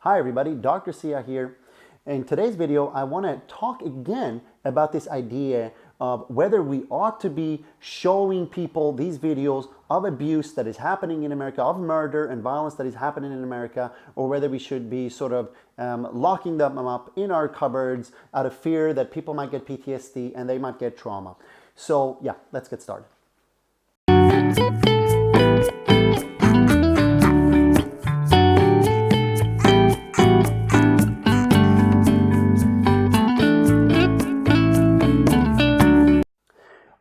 Hi everybody, Dr. Sia here. In today's video, I want to talk again about this idea of whether we ought to be showing people these videos of abuse that is happening in America, of murder and violence that is happening in America, or whether we should be sort of locking them up in our cupboards out of fear that people might get PTSD and they might get trauma. So yeah, let's get started.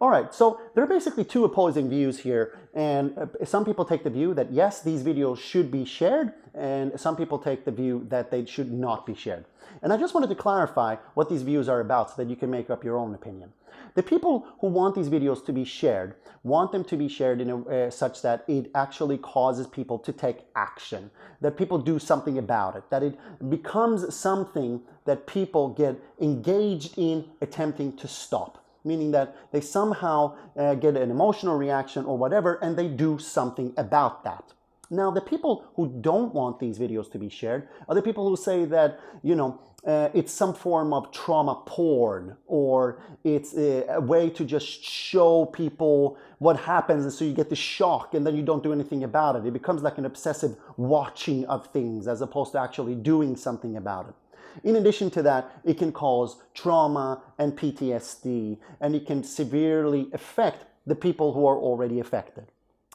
Alright, so there are basically two opposing views here, and some people take the view that yes, these videos should be shared, and some people take the view that they should not be shared. And I just wanted to clarify what these views are about so that you can make up your own opinion. The people who want these videos to be shared want them to be shared in a such that it actually causes people to take action, that people do something about it, that it becomes something that people get engaged in attempting to stop. Meaning that they somehow get an emotional reaction or whatever, and they do something about that. Now, the people who don't want these videos to be shared are the people who say that, it's some form of trauma porn, or it's a way to just show people what happens, and so you get the shock and then you don't do anything about it. It becomes like an obsessive watching of things as opposed to actually doing something about it. In addition to that, it can cause trauma and PTSD, and it can severely affect the people who are already affected.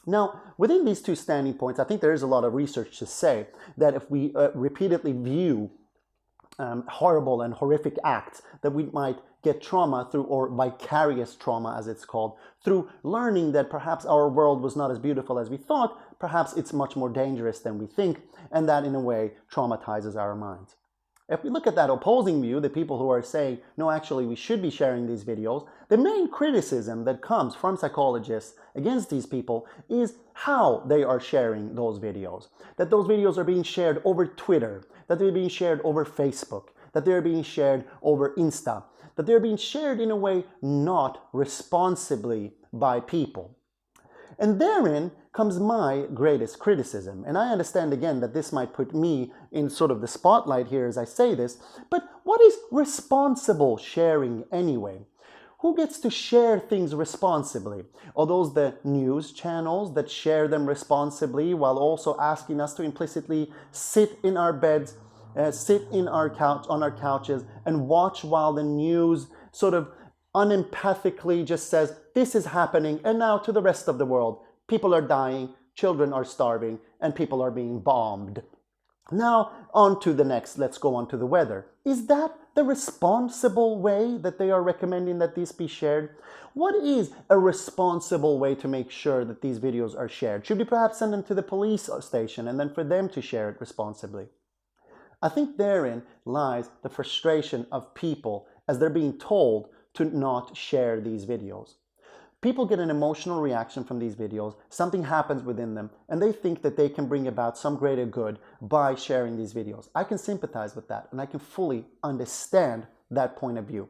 Now, within these two standing points, I think there is a lot of research to say that if we repeatedly view horrible and horrific acts, that we might get trauma through, or vicarious trauma as it's called, through learning that perhaps our world was not as beautiful as we thought, perhaps it's much more dangerous than we think, and that in a way traumatizes our minds. If we look at that opposing view, the people who are saying, no, actually we should be sharing these videos, the main criticism that comes from psychologists against these people is how they are sharing those videos. That those videos are being shared over Twitter, that they're being shared over Facebook, that they're being shared over Insta, that they're being shared in a way not responsibly by people. And therein comes my greatest criticism. And I understand again that this might put me in sort of the spotlight here as I say this, but what is responsible sharing anyway? Who gets to share things responsibly? Are those the news channels that share them responsibly while also asking us to implicitly sit in our beds, sit in our on our couches and watch while the news sort of unempathically just says, this is happening, and now to the rest of the world, people are dying, children are starving, and people are being bombed. Now, on to the next, let's go on to the weather. Is that the responsible way that they are recommending that these be shared? What is a responsible way to make sure that these videos are shared? Should we perhaps send them to the police station and then for them to share it responsibly? I think therein lies the frustration of people as they're being told to not share these videos. People get an emotional reaction from these videos, something happens within them, and they think that they can bring about some greater good by sharing these videos. I can sympathize with that, and I can fully understand that point of view.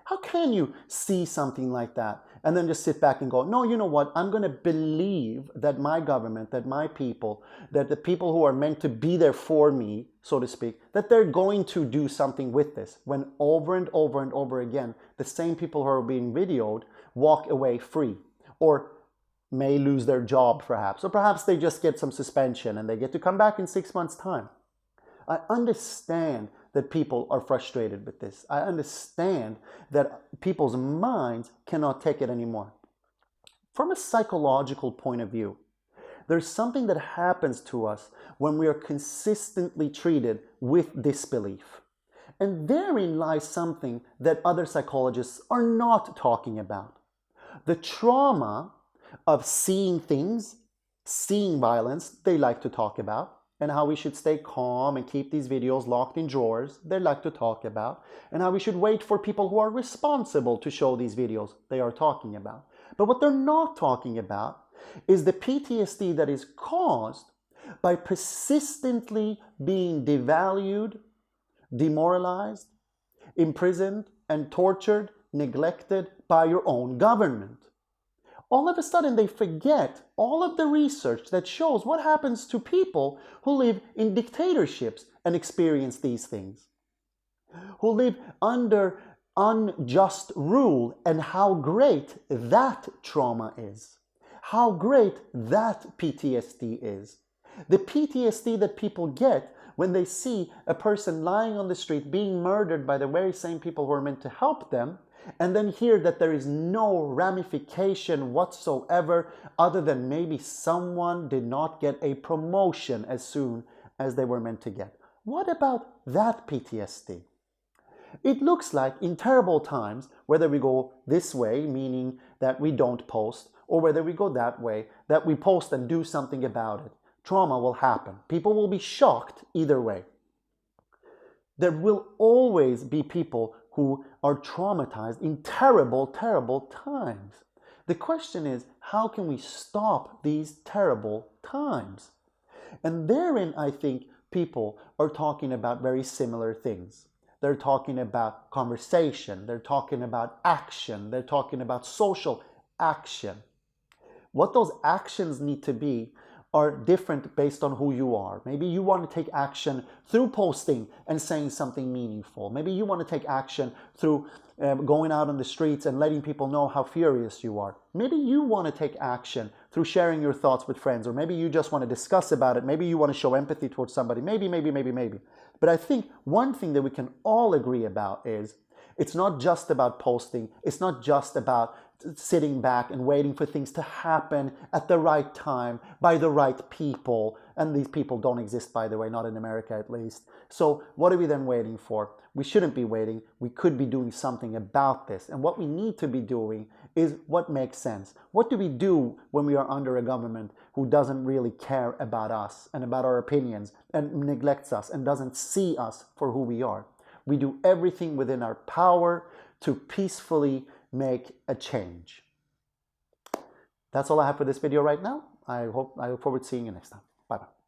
How can you see something like that and then just sit back and go, no, you know what, I'm going to believe that my government, that my people, that the people who are meant to be there for me, so to speak, that they're going to do something with this, when over and over and over again, the same people who are being videoed walk away free, or may lose their job perhaps, or perhaps they just get some suspension and they get to come back in 6 months' time. I understand that people are frustrated with this. I understand that people's minds cannot take it anymore. From a psychological point of view, there's something that happens to us when we are consistently treated with disbelief. And therein lies something that other psychologists are not talking about. The trauma of seeing things, seeing violence, they like to talk about, and how we should stay calm and keep these videos locked in drawers, they like to talk about, and how we should wait for people who are responsible to show these videos, they are talking about. But what they're not talking about is the PTSD that is caused by persistently being devalued, demoralized, imprisoned, and tortured, neglected by your own government. all of a sudden they forget all of the research that shows what happens to people who live in dictatorships and experience these things, who live under unjust rule, and how great that trauma is, how great that PTSD is. The PTSD that people get when they see a person lying on the street being murdered by the very same people who are meant to help them, and then hear that there is no ramification whatsoever other than maybe someone did not get a promotion as soon as they were meant to get. What about that PTSD? It looks like in terrible times, whether we go this way, meaning that we don't post, or whether we go that way, that we post and do something about it, trauma will happen. People will be shocked either way. There will always be people who are traumatized in terrible, terrible times. The question is, how can we stop these terrible times? And therein, I think, people are talking about very similar things. They're talking about conversation, they're talking about action, they're talking about social action. What those actions need to be are different based on who you are. Maybe you want to take action through posting and saying something meaningful. Maybe you want to take action through going out on the streets and letting people know how furious you are. Maybe you want to take action through sharing your thoughts with friends, or maybe you just want to discuss about it. Maybe you want to show empathy towards somebody. Maybe. But I think one thing that we can all agree about is it's not just about posting. It's not just about sitting back and waiting for things to happen at the right time by the right people. And these people don't exist, by the way, not in America at least. So what are we then waiting for? We shouldn't be waiting. We could be doing something about this. And what we need to be doing is what makes sense. What do we do when we are under a government who doesn't really care about us and about our opinions and neglects us and doesn't see us for who we are? We do everything within our power to peacefully make a change. That's all I have for this video right now. I look forward to seeing you next time. Bye-bye.